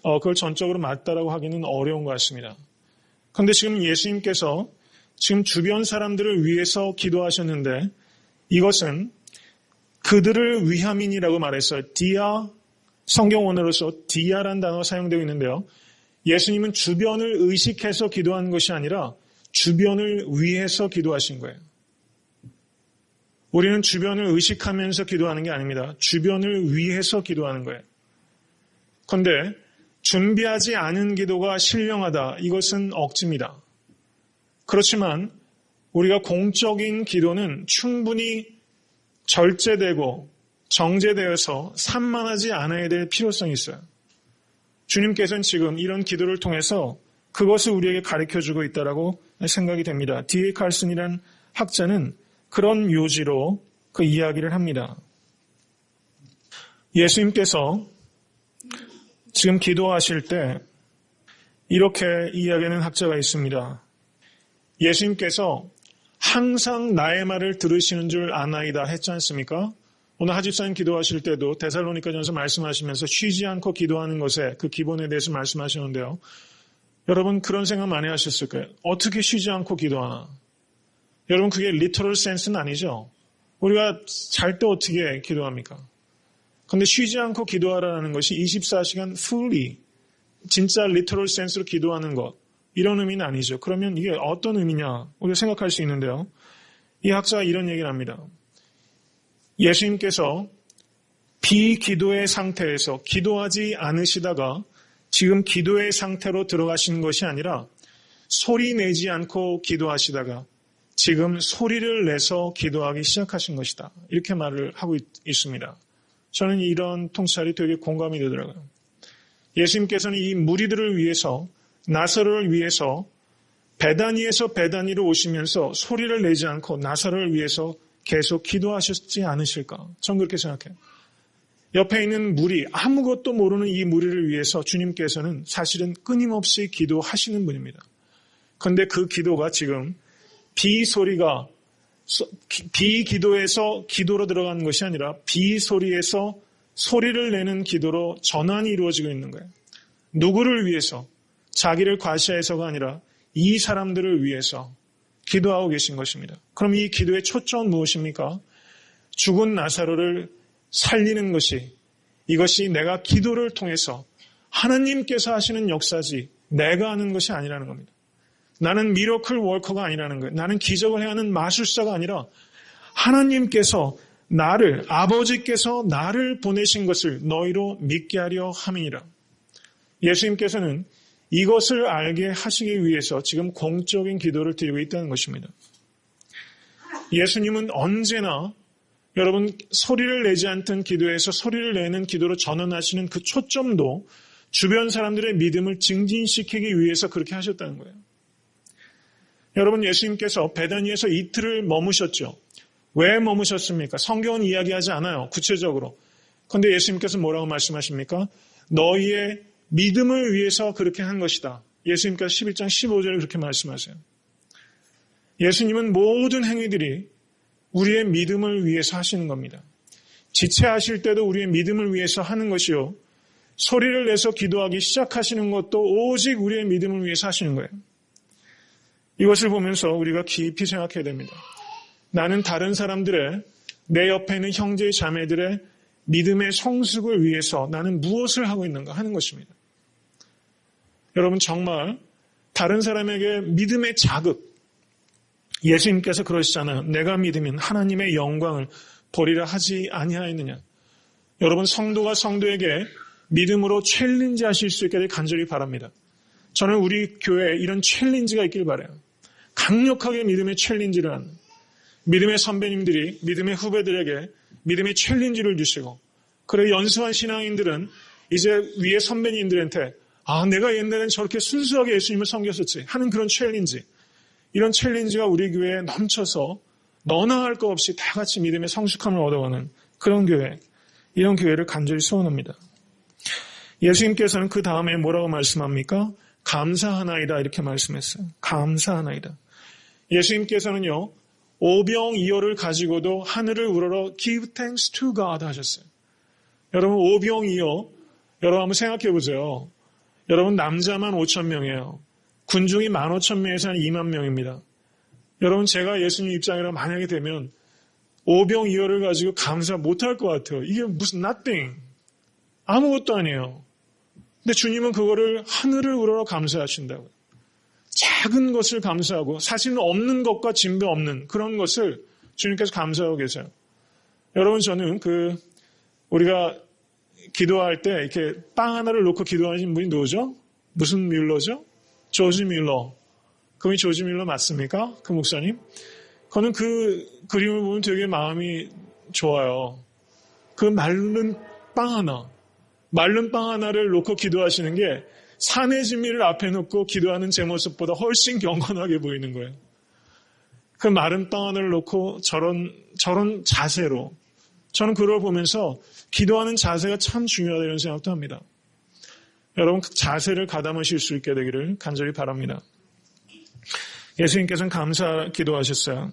그걸 전적으로 맞다라고 하기는 어려운 것 같습니다. 그런데 지금 예수님께서 지금 주변 사람들을 위해서 기도하셨는데 이것은 그들을 위함이라고 말했어요. 디아, 성경 원어로서 디아라는 단어가 사용되고 있는데요. 예수님은 주변을 의식해서 기도한 것이 아니라 주변을 위해서 기도하신 거예요. 우리는 주변을 의식하면서 기도하는 게 아닙니다. 주변을 위해서 기도하는 거예요. 그런데 준비하지 않은 기도가 신령하다. 이것은 억지입니다. 그렇지만 우리가 공적인 기도는 충분히 절제되고 정제되어서 산만하지 않아야 될 필요성이 있어요. 주님께서는 지금 이런 기도를 통해서 그것을 우리에게 가르쳐주고 있다고 생각이 됩니다. D.A. 칼슨이라는 학자는 그런 요지로 그 이야기를 합니다. 예수님께서 지금 기도하실 때 이렇게 이야기하는 학자가 있습니다. 예수님께서 항상 나의 말을 들으시는 줄 아나이다 했지 않습니까? 오늘 하집사님 기도하실 때도 데살로니가전서 말씀하시면서 쉬지 않고 기도하는 것에 그 기본에 대해서 말씀하시는데요. 여러분 그런 생각 많이 하셨을 거예요. 어떻게 쉬지 않고 기도하나? 여러분 그게 리터럴 센스는 아니죠. 우리가 잘 때 어떻게 기도합니까? 그런데 쉬지 않고 기도하라는 것이 24시간 fully 진짜 리터럴 센스로 기도하는 것 이런 의미는 아니죠. 그러면 이게 어떤 의미냐 우리가 생각할 수 있는데요. 이 학자가 이런 얘기를 합니다. 예수님께서 비기도의 상태에서 기도하지 않으시다가 지금 기도의 상태로 들어가시는 것이 아니라 소리 내지 않고 기도하시다가 지금 소리를 내서 기도하기 시작하신 것이다. 이렇게 말을 하고 있습니다. 저는 이런 통찰이 되게 공감이 되더라고요. 예수님께서는 이 무리들을 위해서 나사로를 위해서 베다니에서 베다니로 오시면서 소리를 내지 않고 나사로를 위해서 계속 기도하셨지 않으실까? 전 그렇게 생각해요. 옆에 있는 무리, 아무것도 모르는 이 무리를 위해서 주님께서는 사실은 끊임없이 기도하시는 분입니다. 그런데 그 기도가 지금 비기도에서 기도로 들어가는 것이 아니라 비소리에서 소리를 내는 기도로 전환이 이루어지고 있는 거예요. 누구를 위해서? 자기를 과시해서가 아니라 이 사람들을 위해서 기도하고 계신 것입니다. 그럼 이 기도의 초점은 무엇입니까? 죽은 나사로를 살리는 것이 이것이 내가 기도를 통해서 하나님께서 하시는 역사지 내가 하는 것이 아니라는 겁니다. 나는 미러클 워커가 아니라는 거예요. 나는 기적을 해야 하는 마술사가 아니라 하나님께서 아버지께서 나를 보내신 것을 너희로 믿게 하려 함이니라. 예수님께서는 이것을 알게 하시기 위해서 지금 공적인 기도를 드리고 있다는 것입니다. 예수님은 언제나 여러분 소리를 내지 않던 기도에서 소리를 내는 기도로 전환하시는 그 초점도 주변 사람들의 믿음을 증진시키기 위해서 그렇게 하셨다는 거예요. 여러분 예수님께서 베다니에서 이틀을 머무셨죠. 왜 머무셨습니까? 성경은 이야기하지 않아요. 구체적으로. 그런데 예수님께서 뭐라고 말씀하십니까? 너희의 믿음을 위해서 그렇게 한 것이다. 예수님께서 11장 15절에 그렇게 말씀하세요. 예수님은 모든 행위들이 우리의 믿음을 위해서 하시는 겁니다. 지체하실 때도 우리의 믿음을 위해서 하는 것이요. 소리를 내서 기도하기 시작하시는 것도 오직 우리의 믿음을 위해서 하시는 거예요. 이것을 보면서 우리가 깊이 생각해야 됩니다. 나는 다른 사람들의, 내 옆에 있는 형제 자매들의 믿음의 성숙을 위해서 나는 무엇을 하고 있는가 하는 것입니다. 여러분 정말 다른 사람에게 믿음의 자극, 예수님께서 그러시잖아요. 내가 믿으면 하나님의 영광을 보리라 하지 아니하였느냐. 여러분 성도가 성도에게 믿음으로 챌린지 하실 수 있게 간절히 바랍니다. 저는 우리 교회에 이런 챌린지가 있길 바라요. 강력하게 믿음의 챌린지를 하는, 믿음의 선배님들이 믿음의 후배들에게 믿음의 챌린지를 주시고, 그래 연수한 신앙인들은 이제 위에 선배님들한테 내가 옛날엔 저렇게 순수하게 예수님을 섬겼었지 하는 그런 챌린지, 이런 챌린지가 우리 교회에 넘쳐서 너나 할 것 없이 다 같이 믿음의 성숙함을 얻어가는 그런 교회, 이런 교회를 간절히 소원합니다. 예수님께서는 그 다음에 뭐라고 말씀합니까? 감사하나이다 이렇게 말씀했어요. 감사하나이다. 예수님께서는요, 오병이어를 가지고도 하늘을 우러러 give thanks to God 하셨어요. 여러분 오병이어, 여러분 한번 생각해 보세요. 여러분 남자만 5,000명이에요. 군중이 15,000명에서 한 2만 명입니다. 여러분 제가 예수님 입장이라 만약에 되면 오병이어를 가지고 감사 못할 것 같아요. 이게 무슨 nothing, 아무것도 아니에요. 근데 주님은 그거를 하늘을 우러러 감사하신다고요. 작은 것을 감사하고 사실은 없는 것과 진배 없는 그런 것을 주님께서 감사하고 계세요. 여러분 저는 우리가 기도할 때 이렇게 빵 하나를 놓고 기도하시는 분이 누구죠? 무슨 뮬러죠? 조지 뮬러. 그분이 조지 뮬러 맞습니까? 그 목사님? 저는 그 그림을 보면 되게 마음이 좋아요. 그 마른 빵 하나를 놓고 기도하시는 게 산의 진미를 앞에 놓고 기도하는 제 모습보다 훨씬 경건하게 보이는 거예요. 그 마른 빵 하나를 놓고 저런 자세로, 저는 그걸 보면서 기도하는 자세가 참 중요하다 이런 생각도 합니다. 여러분 그 자세를 가담하실 수 있게 되기를 간절히 바랍니다. 예수님께서는 감사 기도하셨어요.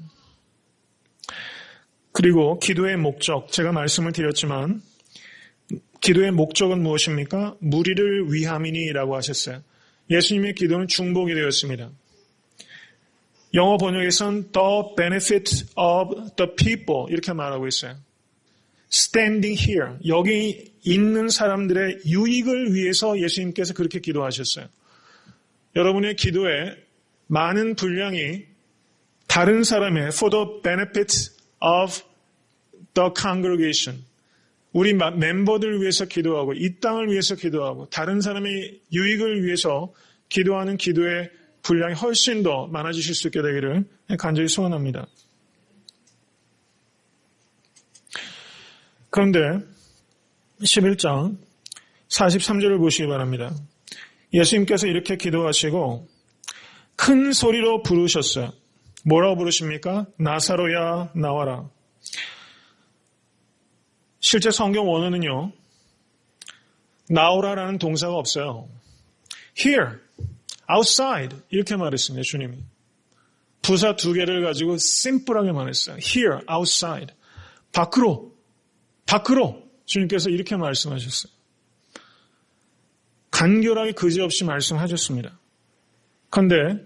그리고 기도의 목적, 제가 말씀을 드렸지만 기도의 목적은 무엇입니까? 무리를 위함이니라고 하셨어요. 예수님의 기도는 중복이 되었습니다. 영어 번역에서는 the benefit of the people 이렇게 말하고 있어요. standing here, 여기 있는 사람들의 유익을 위해서 예수님께서 그렇게 기도하셨어요. 여러분의 기도에 많은 분량이 다른 사람의 for the benefit of the congregation, 우리 멤버들을 위해서 기도하고 이 땅을 위해서 기도하고 다른 사람의 유익을 위해서 기도하는 기도의 분량이 훨씬 더 많아지실 수 있게 되기를 간절히 소원합니다. 그런데 11장 43절을 보시기 바랍니다. 예수님께서 이렇게 기도하시고 큰 소리로 부르셨어요. 뭐라고 부르십니까? 나사로야 나와라. 실제 성경 원어는요, 나오라라는 동사가 없어요. Here, outside 이렇게 말했습니다. 주님이. 부사 두 개를 가지고 심플하게 말했어요. Here, outside. 밖으로 주님께서 이렇게 말씀하셨어요. 간결하게 그지없이 말씀하셨습니다. 그런데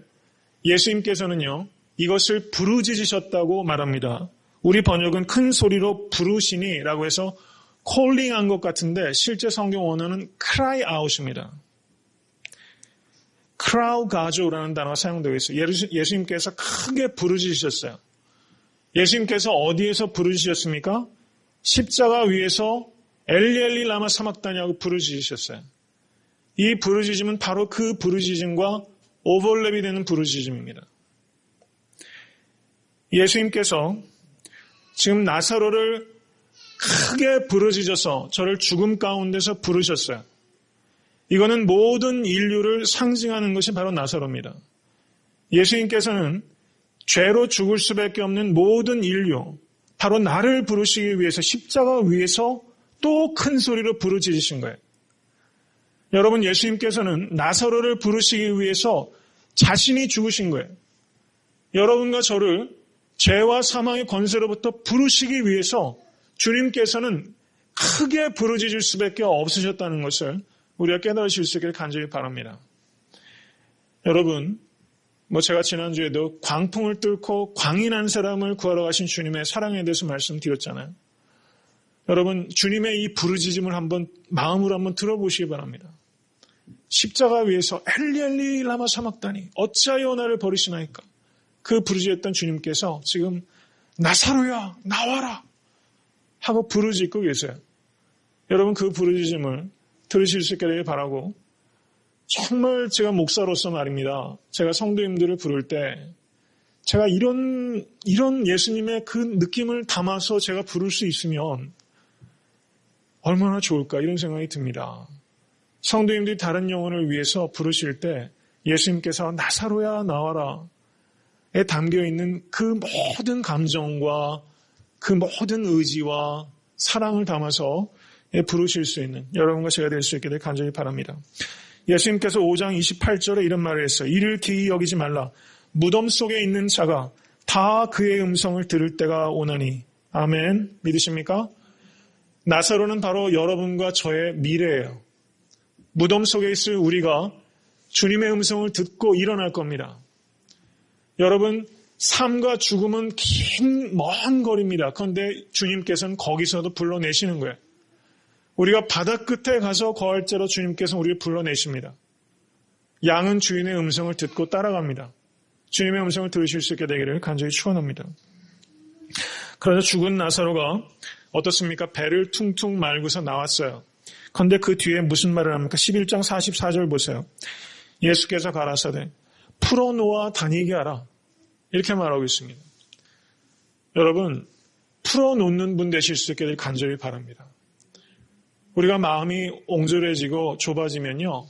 예수님께서는요, 이것을 부르짖으셨다고 말합니다. 우리 번역은 큰 소리로 부르시니라고 해서 콜링한 것 같은데 실제 성경 원어는 cry out입니다. 크라우가조라는 단어가 사용되고 있어요. 예수님께서 크게 부르짖으셨어요. 예수님께서 어디에서 부르짖으셨습니까? 십자가 위에서 엘리 라마 사막다니 하고 부르짖으셨어요. 이 부르짖음은 바로 그 부르짖음과 오버랩이 되는 부르짖음입니다. 예수님께서 지금 나사로를 크게 부르짖어서 저를 죽음 가운데서 부르셨어요. 이거는 모든 인류를 상징하는 것이 바로 나사로입니다. 예수님께서는 죄로 죽을 수밖에 없는 모든 인류, 바로 나를 부르시기 위해서 십자가 위에서 또 큰 소리로 부르짖으신 거예요. 여러분, 예수님께서는 나사로를 부르시기 위해서 자신이 죽으신 거예요. 여러분과 저를 죄와 사망의 권세로부터 부르시기 위해서 주님께서는 크게 부르짖을 수밖에 없으셨다는 것을 우리가 깨달으실 수 있기를 간절히 바랍니다. 여러분, 제가 지난주에도 광풍을 뚫고 광인한 사람을 구하러 가신 주님의 사랑에 대해서 말씀드렸잖아요. 여러분, 주님의 이 부르짖음을 마음으로 한번 들어보시기 바랍니다. 십자가 위에서 엘리 엘리 라마 사막다니 어찌하여 나를 버리시나이까. 그 부르짖었던 주님께서 지금 나사로야 나와라 하고 부르짖고 계세요. 여러분, 그 부르짖음을 들으실 수 있게 되길 바라고, 정말 제가 목사로서 말입니다. 제가 성도님들을 부를 때 제가 이런 예수님의 그 느낌을 담아서 제가 부를 수 있으면 얼마나 좋을까, 이런 생각이 듭니다. 성도님들이 다른 영혼을 위해서 부르실 때 예수님께서 나사로야 나와라 에 담겨있는 그 모든 감정과 그 모든 의지와 사랑을 담아서 부르실 수 있는 여러분과 제가 될 수 있게 될 간절히 바랍니다. 예수님께서 5장 28절에 이런 말을 했어요. 이를 기이 여기지 말라. 무덤 속에 있는 자가 다 그의 음성을 들을 때가 오나니. 아멘. 믿으십니까? 나사로는 바로 여러분과 저의 미래예요. 무덤 속에 있을 우리가 주님의 음성을 듣고 일어날 겁니다. 여러분, 삶과 죽음은 긴 먼 거리입니다. 그런데 주님께서는 거기서도 불러내시는 거예요. 우리가 바다 끝에 가서 거할째로 주님께서 우리를 불러내십니다. 양은 주인의 음성을 듣고 따라갑니다. 주님의 음성을 들으실 수 있게 되기를 간절히 축원합니다. 그래서 죽은 나사로가 어떻습니까? 배를 퉁퉁 말고서 나왔어요. 그런데 그 뒤에 무슨 말을 합니까? 11장 44절 보세요. 예수께서 가라사대 풀어놓아 다니게 하라. 이렇게 말하고 있습니다. 여러분, 풀어놓는 분 되실 수 있게 될 간절히 바랍니다. 우리가 마음이 옹졸해지고 좁아지면요,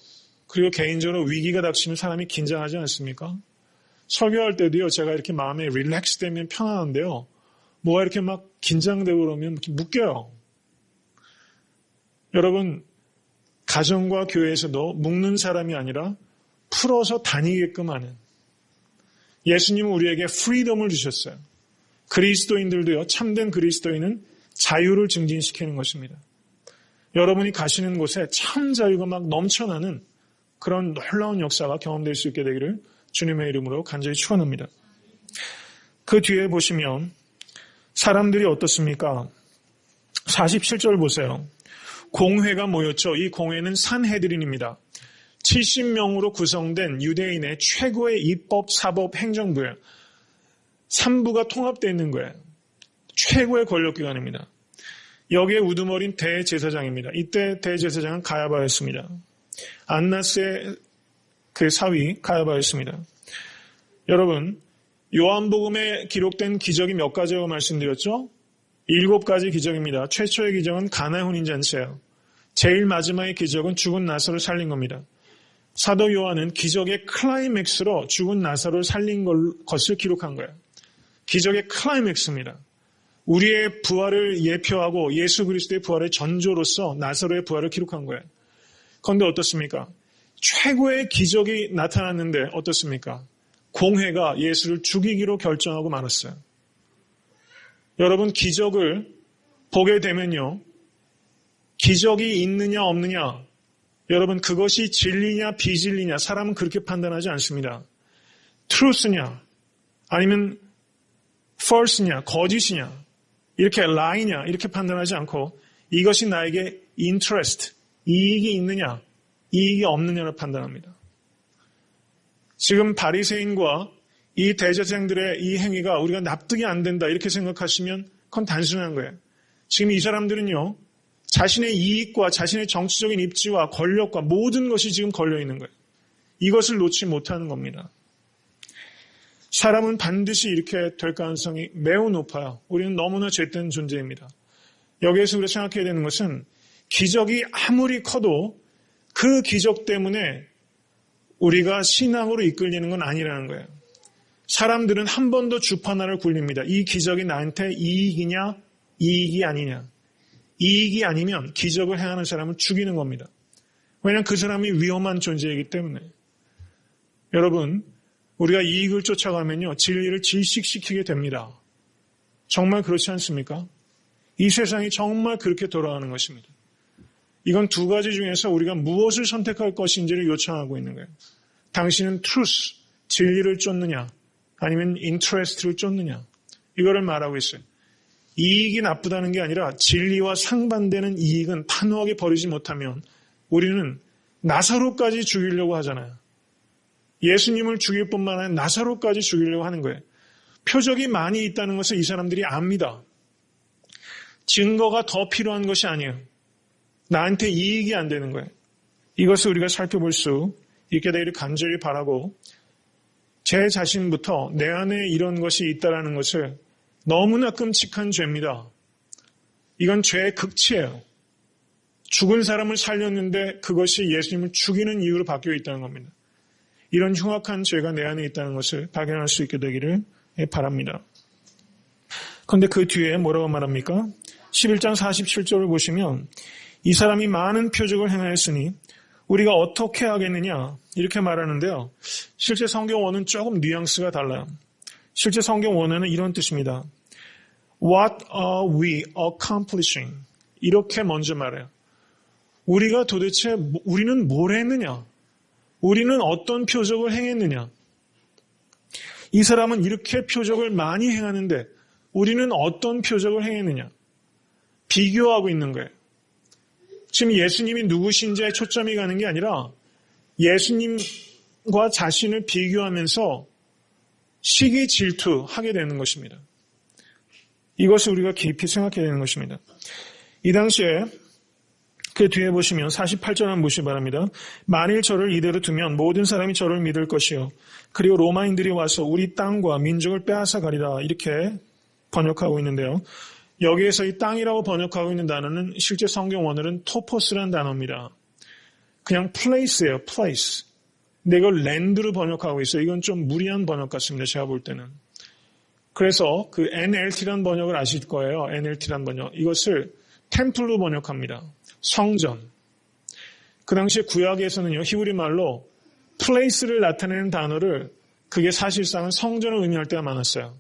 그리고 개인적으로 위기가 닥치면 사람이 긴장하지 않습니까? 설교할 때도요, 제가 이렇게 마음에 릴렉스 되면 편안한데요, 뭐가 이렇게 막 긴장되고 그러면 이렇게 묶여요. 여러분, 가정과 교회에서도 묶는 사람이 아니라 풀어서 다니게끔 하는, 예수님은 우리에게 프리덤을 주셨어요. 그리스도인들도요, 참된 그리스도인은 자유를 증진시키는 것입니다. 여러분이 가시는 곳에 참 자유가 막 넘쳐나는 그런 놀라운 역사가 경험될 수 있게 되기를 주님의 이름으로 간절히 축원합니다. 그 뒤에 보시면 사람들이 어떻습니까? 47절 보세요. 공회가 모였죠. 이 공회는 산헤드린입니다. 70명으로 구성된 유대인의 최고의 입법, 사법, 행정부예요. 3부가 통합되어 있는 거예요. 최고의 권력기관입니다. 여기에 우두머린 대제사장입니다. 이때 대제사장은 가야바였습니다. 안나스의 그 사위 가야바였습니다. 여러분, 요한복음에 기록된 기적이 몇 가지라고 말씀드렸죠? 7가지 기적입니다. 최초의 기적은 가나 혼인잔치예요. 제일 마지막의 기적은 죽은 나사로를 살린 겁니다. 사도 요한은 기적의 클라이맥스로 죽은 나사로를 살린 것을 기록한 거예요. 기적의 클라이맥스입니다. 우리의 부활을 예표하고 예수 그리스도의 부활의 전조로서 나사로의 부활을 기록한 거예요. 그런데 어떻습니까? 최고의 기적이 나타났는데 어떻습니까? 공회가 예수를 죽이기로 결정하고 말았어요. 여러분, 기적을 보게 되면요, 기적이 있느냐 없느냐, 여러분, 그것이 진리냐 비진리냐, 사람은 그렇게 판단하지 않습니다. truth냐 아니면 false냐, 거짓이냐, 이렇게 lie냐 이렇게 판단하지 않고 이것이 나에게 interest, 이익이 있느냐 이익이 없느냐를 판단합니다. 지금 바리새인과 이 대제사장들의 이 행위가 우리가 납득이 안 된다 이렇게 생각하시면 그건 단순한 거예요. 지금 이 사람들은요, 자신의 이익과 자신의 정치적인 입지와 권력과 모든 것이 지금 걸려 있는 거예요. 이것을 놓지 못하는 겁니다. 사람은 반드시 이렇게 될 가능성이 매우 높아요. 우리는 너무나 죄된 존재입니다. 여기에서 우리가 생각해야 되는 것은 기적이 아무리 커도 그 기적 때문에 우리가 신앙으로 이끌리는 건 아니라는 거예요. 사람들은 한 번 더 주판화를 굴립니다. 이 기적이 나한테 이익이냐, 이익이 아니냐. 이익이 아니면 기적을 행하는 사람을 죽이는 겁니다. 왜냐하면 그 사람이 위험한 존재이기 때문에. 여러분, 우리가 이익을 쫓아가면요, 진리를 질식시키게 됩니다. 정말 그렇지 않습니까? 이 세상이 정말 그렇게 돌아가는 것입니다. 이건 두 가지 중에서 우리가 무엇을 선택할 것인지를 요청하고 있는 거예요. 당신은 truth, 진리를 쫓느냐, 아니면 interest를 쫓느냐. 이거를 말하고 있어요. 이익이 나쁘다는 게 아니라 진리와 상반되는 이익은 단호하게 버리지 못하면 우리는 나사로까지 죽이려고 하잖아요. 예수님을 죽일 뿐만 아니라 나사로까지 죽이려고 하는 거예요. 표적이 많이 있다는 것을 이 사람들이 압니다. 증거가 더 필요한 것이 아니에요. 나한테 이익이 안 되는 거예요. 이것을 우리가 살펴볼 수 있게 되기를 간절히 바라고 제 자신부터 내 안에 이런 것이 있다는 것을 너무나 끔찍한 죄입니다. 이건 죄의 극치예요. 죽은 사람을 살렸는데 그것이 예수님을 죽이는 이유로 바뀌어 있다는 겁니다. 이런 흉악한 죄가 내 안에 있다는 것을 발견할 수 있게 되기를 바랍니다. 그런데 그 뒤에 뭐라고 말합니까? 11장 47절을 보시면 이 사람이 많은 표적을 행하였으니 우리가 어떻게 하겠느냐 이렇게 말하는데요. 실제 성경 원어는 조금 뉘앙스가 달라요. 실제 성경 원어는 이런 뜻입니다. What are we accomplishing? 이렇게 먼저 말해요. 우리가 도대체 우리는 뭘 했느냐? 우리는 어떤 표적을 행했느냐? 이 사람은 이렇게 표적을 많이 행하는데 우리는 어떤 표적을 행했느냐? 비교하고 있는 거예요. 지금 예수님이 누구신지에 초점이 가는 게 아니라 예수님과 자신을 비교하면서 시기 질투하게 되는 것입니다. 이것을 우리가 깊이 생각해야 되는 것입니다. 이 당시에 그 뒤에 보시면 48절 한번 보시기 바랍니다. 만일 저를 이대로 두면 모든 사람이 저를 믿을 것이요. 그리고 로마인들이 와서 우리 땅과 민족을 빼앗아 가리라. 이렇게 번역하고 있는데요. 여기에서 이 땅이라고 번역하고 있는 단어는 실제 성경 원어는 토포스라는 단어입니다. 그냥 place예요. place. 근데 이걸 land로 번역하고 있어요. 이건 좀 무리한 번역 같습니다. 제가 볼 때는. 그래서 그 NLT라는 번역을 아실 거예요. NLT라는 번역. 이것을 템플로 번역합니다. 성전. 그 당시에 구약에서는요. 히브리 말로 place를 나타내는 단어를 그게 사실상은 성전을 의미할 때가 많았어요.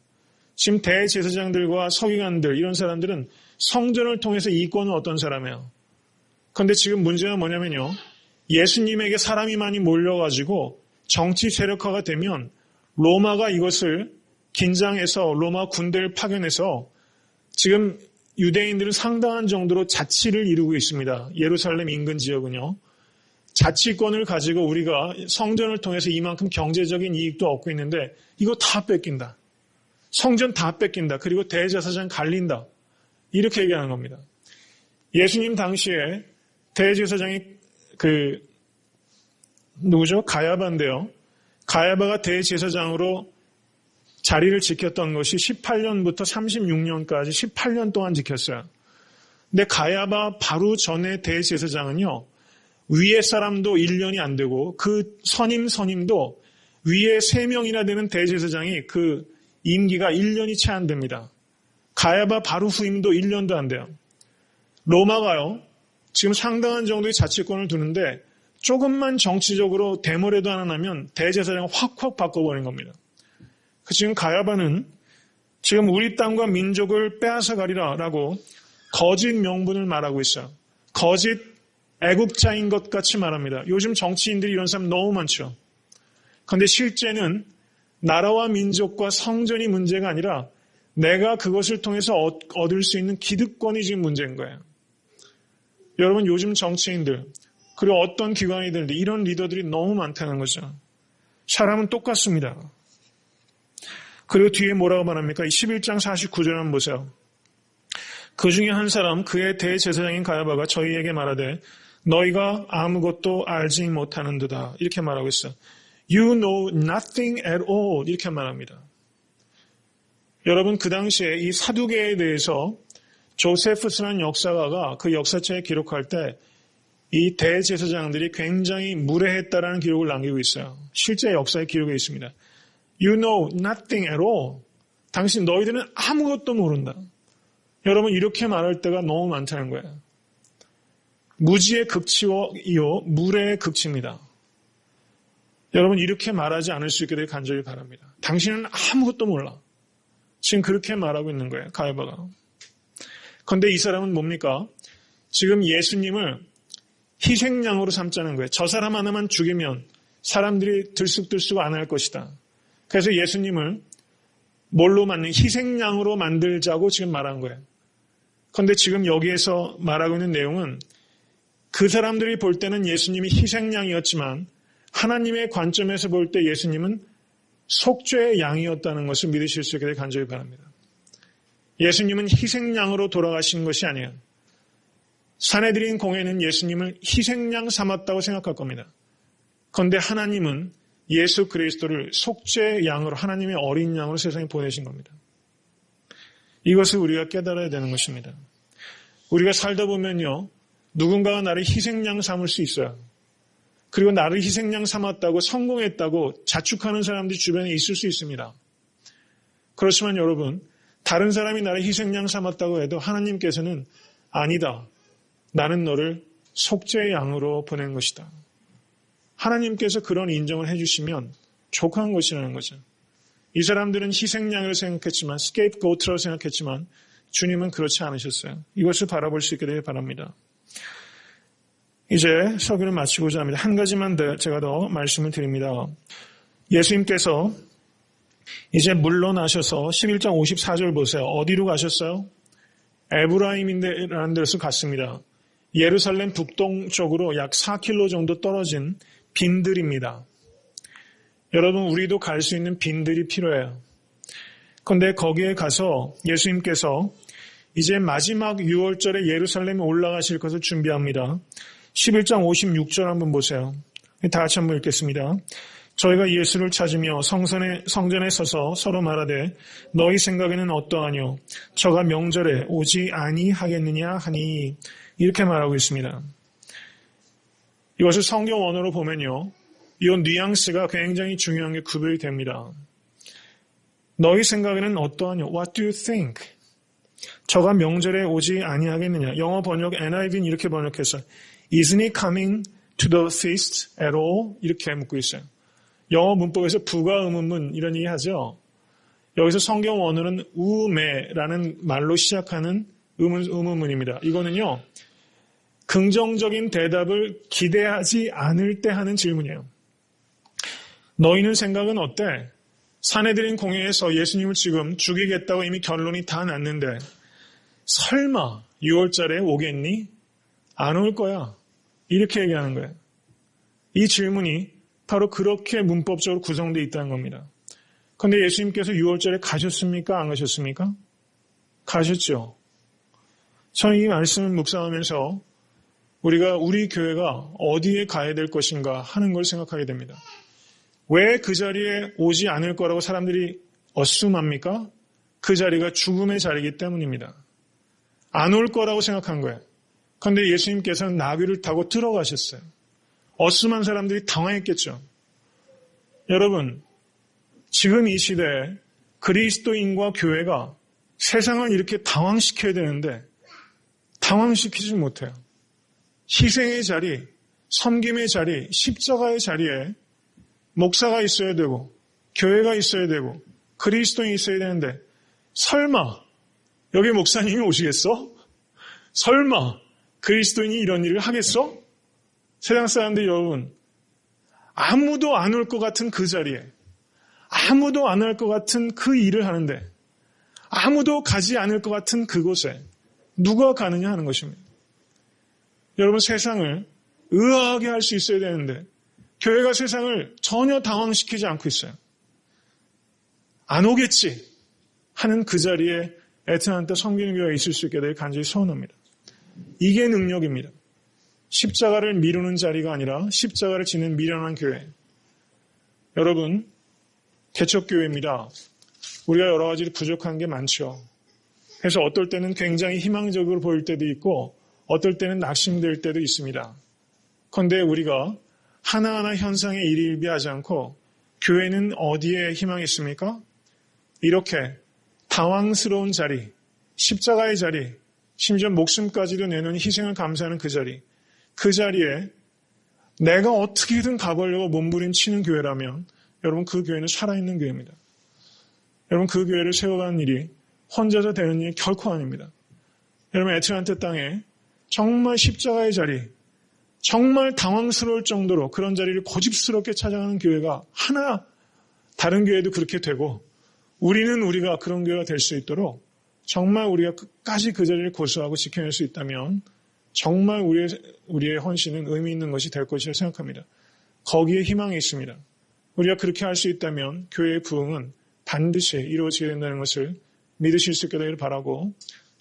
지금 대제사장들과 서기관들 이런 사람들은 성전을 통해서 이권은 어떤 사람이에요? 그런데 지금 문제가 뭐냐면요. 예수님에게 사람이 많이 몰려가지고 정치 세력화가 되면 로마가 이것을 긴장해서 로마 군대를 파견해서 지금 유대인들은 상당한 정도로 자치를 이루고 있습니다. 예루살렘 인근 지역은요. 자치권을 가지고 우리가 성전을 통해서 이만큼 경제적인 이익도 얻고 있는데 이거 다 뺏긴다. 성전 다 뺏긴다. 그리고 대제사장 갈린다. 이렇게 얘기하는 겁니다. 예수님 당시에 대제사장이 누구죠? 가야바인데요. 가야바가 대제사장으로 자리를 지켰던 것이 18년부터 36년까지 18년 동안 지켰어요. 근데 가야바 바로 전에 대제사장은요. 위에 사람도 1년이 안 되고 그 선임도 위에 3명이나 되는 대제사장이 그 임기가 1년이 채 안 됩니다. 가야바 바로 후임도 1년도 안 돼요. 로마가요. 지금 상당한 정도의 자치권을 두는데 조금만 정치적으로 대모래도 하나 나면 대제사장을 확확 바꿔버린 겁니다. 지금 가야바는 지금 우리 땅과 민족을 빼앗아 가리라라고 거짓 명분을 말하고 있어요. 거짓 애국자인 것 같이 말합니다. 요즘 정치인들이 이런 사람 너무 많죠. 그런데 실제는 나라와 민족과 성전이 문제가 아니라 내가 그것을 통해서 얻을 수 있는 기득권이 지금 문제인 거예요. 여러분 요즘 정치인들 그리고 어떤 기관이든지 이런 리더들이 너무 많다는 거죠. 사람은 똑같습니다. 그리고 뒤에 뭐라고 말합니까? 11장 49절 한번 보세요. 그 중에 한 사람 그의 대제사장인 가야바가 저희에게 말하되 너희가 아무것도 알지 못하는도다. 이렇게 말하고 있어요. You know nothing at all. 이렇게 말합니다. 여러분, 그 당시에 이 사두개에 대해서 조세푸스라는 역사가가 그 역사책에 기록할 때 이 대제사장들이 굉장히 무례했다라는 기록을 남기고 있어요. 실제 역사의 기록에 있습니다. You know nothing at all. 당신 너희들은 아무것도 모른다. 여러분, 이렇게 말할 때가 너무 많다는 거예요. 무지의 극치요, 무례의 극치입니다. 여러분, 이렇게 말하지 않을 수 있게 되길 간절히 바랍니다. 당신은 아무것도 몰라. 지금 그렇게 말하고 있는 거예요, 가야바가. 그런데 이 사람은 뭡니까? 지금 예수님을 희생양으로 삼자는 거예요. 저 사람 하나만 죽이면 사람들이 들쑥들쑥 안 할 것이다. 그래서 예수님을 뭘로 만든 희생양으로 만들자고 지금 말한 거예요. 그런데 지금 여기에서 말하고 있는 내용은 그 사람들이 볼 때는 예수님이 희생양이었지만 하나님의 관점에서 볼 때 예수님은 속죄의 양이었다는 것을 믿으실 수 있게 되길 간절히 바랍니다. 예수님은 희생양으로 돌아가신 것이 아니에요. 사내들인 공회는 예수님을 희생양 삼았다고 생각할 겁니다. 그런데 하나님은 예수 그리스도를 속죄의 양으로 하나님의 어린 양으로 세상에 보내신 겁니다. 이것을 우리가 깨달아야 되는 것입니다. 우리가 살다 보면요, 누군가가 나를 희생양 삼을 수 있어요. 그리고 나를 희생양 삼았다고 성공했다고 자축하는 사람들이 주변에 있을 수 있습니다. 그렇지만 여러분, 다른 사람이 나를 희생양 삼았다고 해도 하나님께서는 아니다. 나는 너를 속죄의 양으로 보낸 것이다. 하나님께서 그런 인정을 해주시면 족한 것이라는 거죠. 이 사람들은 희생양을 생각했지만, 스케이프고트라고 생각했지만 주님은 그렇지 않으셨어요. 이것을 바라볼 수 있게 되길 바랍니다. 이제 설교를 마치고자 합니다. 한 가지만 제가 더 말씀을 드립니다. 예수님께서 이제 물러나셔서 11장 54절 보세요. 어디로 가셨어요? 에브라임이라는 데서 갔습니다. 예루살렘 북동쪽으로 약 4km 정도 떨어진 빈들입니다. 여러분, 우리도 갈 수 있는 빈들이 필요해요. 그런데 거기에 가서 예수님께서 이제 마지막 6월절에 예루살렘에 올라가실 것을 준비합니다. 11장 56절 한번 보세요. 다 같이 한번 읽겠습니다. 저희가 예수를 찾으며 성전에 서서 서로 말하되 너희 생각에는 어떠하뇨? 저가 명절에 오지 아니하겠느냐 하니, 이렇게 말하고 있습니다. 이것을 성경 원어로 보면요, 이 뉘앙스가 굉장히 중요한 게 구별이 됩니다. 너희 생각에는 어떠하뇨? What do you think? 저가 명절에 오지 아니하겠느냐? 영어 번역 NIV는 이렇게 번역해서 Isn't he coming to the feast at all? 이렇게 묻고 있어요. 영어 문법에서 부가 의문문 이런 얘기 하죠. 여기서 성경 원어는 우메라는 말로 시작하는 의문문입니다. 이거는요, 긍정적인 대답을 기대하지 않을 때 하는 질문이에요. 너희는 생각은 어때? 사내들인 공회에서 예수님을 지금 죽이겠다고 이미 결론이 다 났는데 설마 6월달에 오겠니? 안 올 거야. 이렇게 얘기하는 거예요. 이 질문이 바로 그렇게 문법적으로 구성되어 있다는 겁니다. 그런데 예수님께서 6월절에 가셨습니까? 안 가셨습니까? 가셨죠. 저는 이 말씀을 묵상하면서 우리 교회가 어디에 가야 될 것인가 하는 걸 생각하게 됩니다. 왜 그 자리에 오지 않을 거라고 사람들이 어수합니까? 그 자리가 죽음의 자리이기 때문입니다. 안 올 거라고 생각한 거예요. 그런데 예수님께서는 나귀를 타고 들어가셨어요. 어수한 사람들이 당황했겠죠. 여러분, 지금 이 시대에 그리스도인과 교회가 세상을 이렇게 당황시켜야 되는데 당황시키지 못해요. 희생의 자리, 섬김의 자리, 십자가의 자리에 목사가 있어야 되고 교회가 있어야 되고 그리스도인이 있어야 되는데 설마 여기 목사님이 오시겠어? 설마 그리스도인이 이런 일을 하겠어? 세상 사람들이 여러분 아무도 안 올 것 같은 그 자리에 아무도 안 올 것 같은 그 일을 하는데 아무도 가지 않을 것 같은 그곳에 누가 가느냐 하는 것입니다. 여러분 세상을 의아하게 할 수 있어야 되는데 교회가 세상을 전혀 당황시키지 않고 있어요. 안 오겠지 하는 그 자리에 애틀랜타 섬기는 교회가 있을 수 있게 되길 간절히 소원합니다. 이게 능력입니다. 십자가를 미루는 자리가 아니라 십자가를 지는 미련한 교회. 여러분, 개척교회입니다. 우리가 여러 가지로 부족한 게 많죠. 그래서 어떨 때는 굉장히 희망적으로 보일 때도 있고 어떨 때는 낙심될 때도 있습니다. 그런데 우리가 하나하나 현상에 일일비하지 않고 교회는 어디에 희망이 있습니까? 이렇게 당황스러운 자리, 십자가의 자리, 심지어 목숨까지도 내놓은 희생을 감사하는 그 자리에 내가 어떻게든 가보려고 몸부림치는 교회라면 여러분 그 교회는 살아있는 교회입니다. 여러분 그 교회를 세워가는 일이 혼자서 되는 일이 결코 아닙니다. 여러분 애틀란타 땅에 정말 십자가의 자리, 정말 당황스러울 정도로 그런 자리를 고집스럽게 찾아가는 교회가 하나, 다른 교회도 그렇게 되고 우리가 그런 교회가 될 수 있도록 정말 우리가 끝까지 그 자리를 고수하고 지켜낼 수 있다면 정말 우리의 헌신은 의미 있는 것이 될 것이라 생각합니다. 거기에 희망이 있습니다. 우리가 그렇게 할 수 있다면 교회의 부흥은 반드시 이루어지게 된다는 것을 믿으실 수 있게 되기를 바라고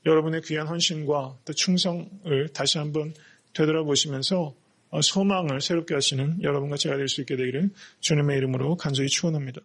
여러분의 귀한 헌신과 또 충성을 다시 한번 되돌아보시면서 소망을 새롭게 하시는 여러분과 제가 될 수 있게 되기를 주님의 이름으로 간절히 축원합니다.